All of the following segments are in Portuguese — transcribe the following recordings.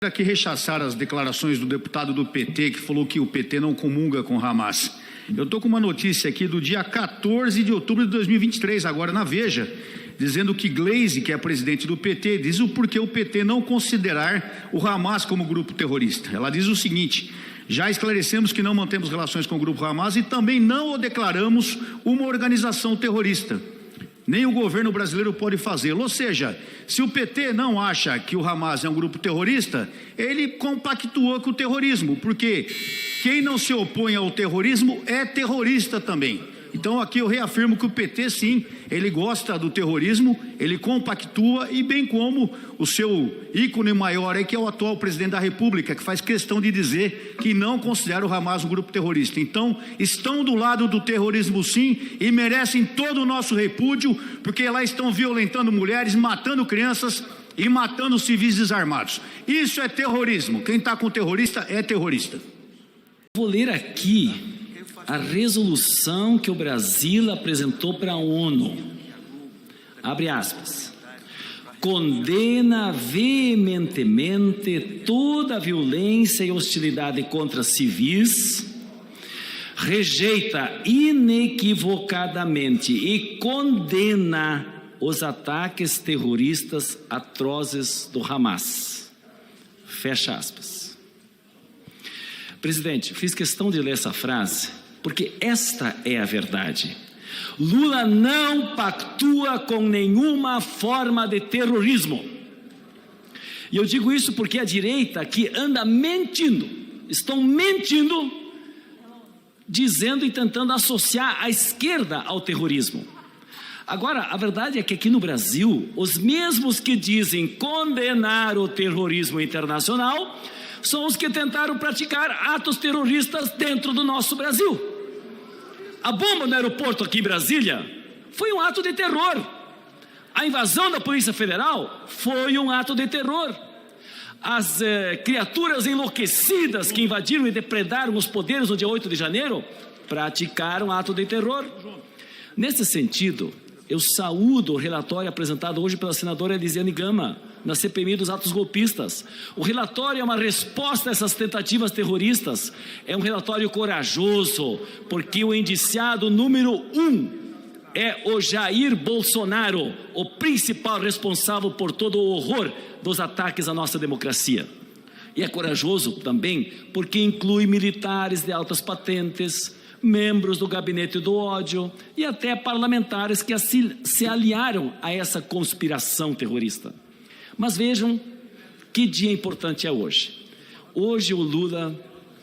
Aqui rechaçar as declarações do deputado do PT, que falou que o PT não comunga com Hamas. Eu estou com uma notícia aqui do dia 14 de outubro de 2023, agora na Veja, dizendo que Gleisi, que é presidente do PT, diz o porquê o PT não considerar o Hamas como grupo terrorista. Ela diz o seguinte: já esclarecemos que não mantemos relações com o grupo Hamas e também não o declaramos uma organização terrorista. Nem o governo brasileiro pode fazê-lo. Ou seja, se o PT não acha que o Hamas é um grupo terrorista, ele compactua com o terrorismo, porque quem não se opõe ao terrorismo é terrorista também. Então aqui eu reafirmo que o PT sim, ele gosta do terrorismo, ele compactua, e bem como o seu ícone maior é que é o atual presidente da República, que faz questão de dizer que não considera o Hamas um grupo terrorista. Então estão do lado do terrorismo sim, e merecem todo o nosso repúdio, porque lá estão violentando mulheres, matando crianças e matando civis desarmados. Isso é terrorismo. Quem está com o terrorista é terrorista. Vou ler aqui a resolução que o Brasil apresentou para a ONU. Abre aspas. Condena veementemente toda a violência e hostilidade contra civis, rejeita inequivocadamente e condena os ataques terroristas atrozes do Hamas. Fecha aspas. Presidente, fiz questão de ler essa frase porque esta é a verdade. Lula não pactua com nenhuma forma de terrorismo. E eu digo isso porque a direita aqui anda mentindo, estão mentindo, dizendo e tentando associar a esquerda ao terrorismo. Agora, a verdade é que aqui no Brasil, os mesmos que dizem condenar o terrorismo internacional são os que tentaram praticar atos terroristas dentro do nosso Brasil. A bomba no aeroporto aqui em Brasília foi um ato de terror. A invasão da Polícia Federal foi um ato de terror. As criaturas enlouquecidas que invadiram e depredaram os poderes no dia 8 de janeiro praticaram ato de terror. Nesse sentido, eu saúdo o relatório apresentado hoje pela senadora Elisiane Gama, na CPMI dos atos golpistas. O relatório é uma resposta a essas tentativas terroristas. É um relatório corajoso, porque o indiciado número 1 é o Jair Bolsonaro, o principal responsável por todo o horror dos ataques à nossa democracia. E é corajoso também porque inclui militares de altas patentes, membros do gabinete do ódio e até parlamentares que se aliaram a essa conspiração terrorista. Mas vejam que dia importante é hoje. Hoje o Lula,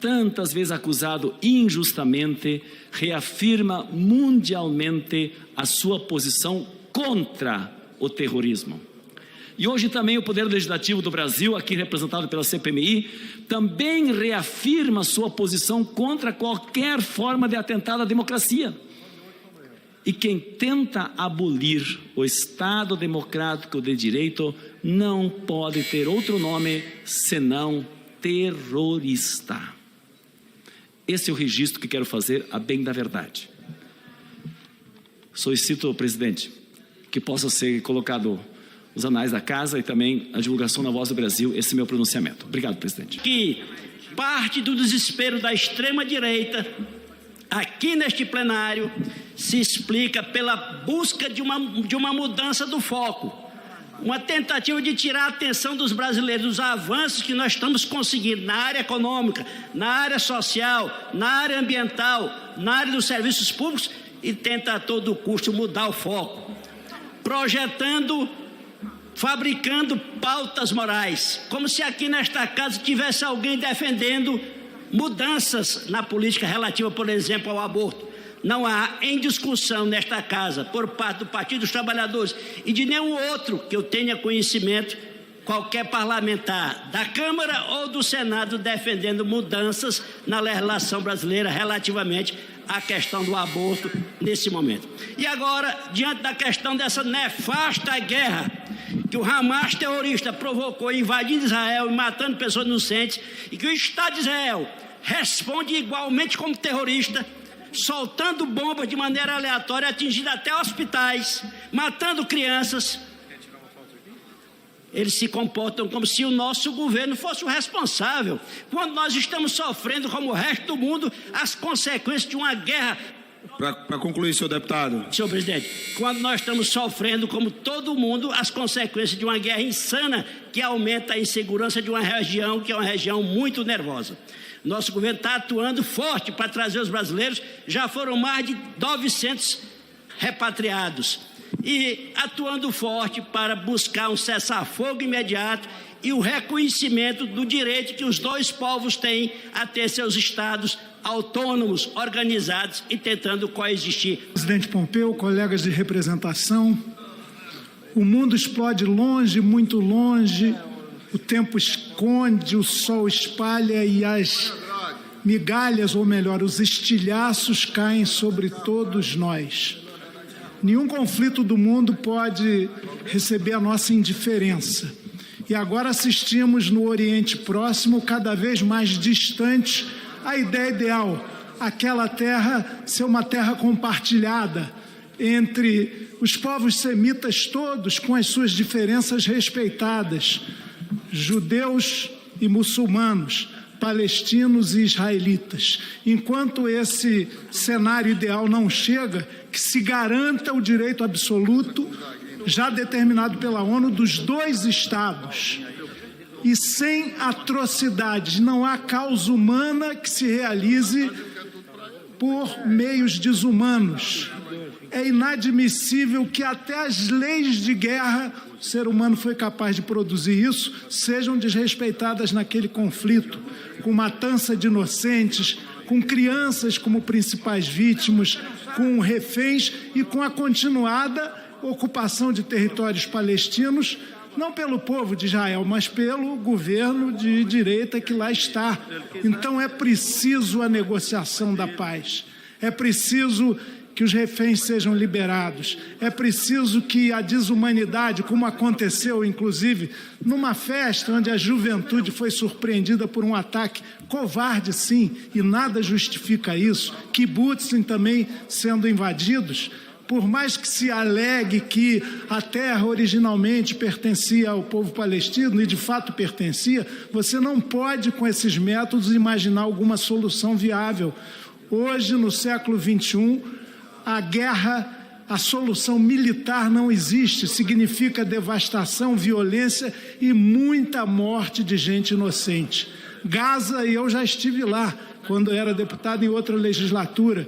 tantas vezes acusado injustamente, reafirma mundialmente a sua posição contra o terrorismo. E hoje também o Poder Legislativo do Brasil, aqui representado pela CPMI, também reafirma sua posição contra qualquer forma de atentado à democracia. E quem tenta abolir o Estado democrático de direito não pode ter outro nome senão terrorista. Esse é o registro que quero fazer a bem da verdade. Solicito, presidente, que possa ser colocado os anais da casa e também a divulgação na Voz do Brasil, esse meu pronunciamento. Obrigado, presidente. Que parte do desespero da extrema-direita, aqui neste plenário, se explica pela busca de uma mudança do foco, uma tentativa de tirar a atenção dos brasileiros dos avanços que nós estamos conseguindo na área econômica, na área social, na área ambiental, na área dos serviços públicos, e tenta a todo custo mudar o foco, projetando, fabricando pautas morais, como se aqui nesta casa tivesse alguém defendendo mudanças na política relativa, por exemplo, ao aborto. Não há em discussão nesta casa, por parte do Partido dos Trabalhadores e de nenhum outro que eu tenha conhecimento, qualquer parlamentar da Câmara ou do Senado defendendo mudanças na legislação brasileira relativamente à questão do aborto nesse momento. E agora, diante da questão dessa nefasta guerra que o Hamas terrorista provocou invadindo Israel e matando pessoas inocentes, e que o Estado de Israel responde igualmente como terrorista, soltando bombas de maneira aleatória, atingindo até hospitais, matando crianças. Eles se comportam como se o nosso governo fosse o responsável, quando nós estamos sofrendo, como o resto do mundo, as consequências de uma guerra. Para concluir, senhor deputado. Senhor presidente, quando nós estamos sofrendo, como todo mundo, as consequências de uma guerra insana que aumenta a insegurança de uma região que é uma região muito nervosa. Nosso governo está atuando forte para trazer os brasileiros, já foram mais de 900 repatriados. E atuando forte para buscar um cessar-fogo imediato e o reconhecimento do direito que os dois povos têm a ter seus estados autônomos, organizados e tentando coexistir. Presidente Pompeu, colegas de representação, o mundo explode longe, muito longe, o tempo esconde, o sol espalha e as migalhas, ou melhor, os estilhaços caem sobre todos nós. Nenhum conflito do mundo pode receber a nossa indiferença. E agora assistimos no Oriente Próximo, cada vez mais distante, a ideia ideal, aquela terra ser uma terra compartilhada entre os povos semitas todos, com as suas diferenças respeitadas, judeus e muçulmanos, palestinos e israelitas. Enquanto esse cenário ideal não chega, que se garanta o direito absoluto, já determinado pela ONU, dos dois estados. E sem atrocidades, não há causa humana que se realize por meios desumanos. É inadmissível que até as leis de guerra, o ser humano foi capaz de produzir isso, sejam desrespeitadas naquele conflito, com matança de inocentes, com crianças como principais vítimas, com reféns e com a continuada ocupação de territórios palestinos, não pelo povo de Israel, mas pelo governo de direita que lá está. Então é preciso a negociação da paz, é preciso que os reféns sejam liberados, é preciso que a desumanidade, como aconteceu inclusive numa festa onde a juventude foi surpreendida por um ataque covarde, sim, e nada justifica isso, kibbutzim também sendo invadidos. Por mais que se alegue que a terra originalmente pertencia ao povo palestino, e de fato pertencia, você não pode, com esses métodos, imaginar alguma solução viável. Hoje, no século XXI, a guerra, a solução militar não existe, significa devastação, violência e muita morte de gente inocente. Gaza, e eu já estive lá, quando era deputado em outra legislatura,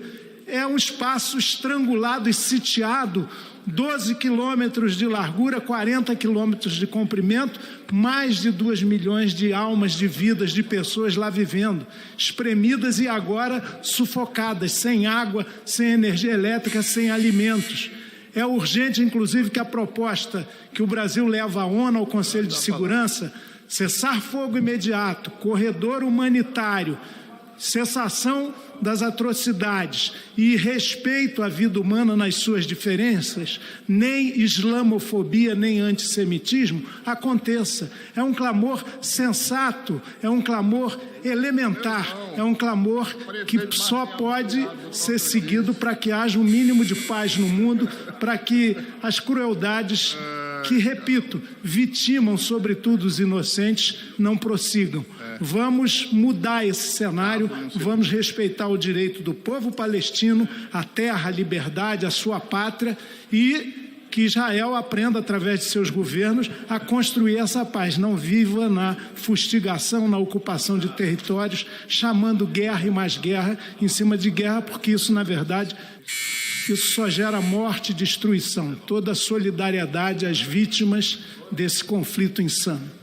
é um espaço estrangulado e sitiado, 12 quilômetros de largura, 40 quilômetros de comprimento, mais de 2 milhões de almas, de vidas, de pessoas lá vivendo, espremidas e agora sufocadas, sem água, sem energia elétrica, sem alimentos. É urgente, inclusive, que a proposta que o Brasil leva à ONU, ao Conselho de Segurança, cessar fogo imediato, corredor humanitário, cessação das atrocidades e respeito à vida humana nas suas diferenças, nem islamofobia, nem antissemitismo aconteça. É um clamor sensato, é um clamor elementar, é um clamor que só pode ser seguido para que haja um mínimo de paz no mundo, para que as crueldades que, repito, vitimam sobretudo os inocentes, não prossigam. Vamos mudar esse cenário, vamos respeitar o direito do povo palestino, a terra, a liberdade, a sua pátria, e que Israel aprenda, através de seus governos, a construir essa paz. Não viva na fustigação, na ocupação de territórios, chamando guerra e mais guerra em cima de guerra, porque isso, na verdade, isso só gera morte e destruição. Toda a solidariedade às vítimas desse conflito insano.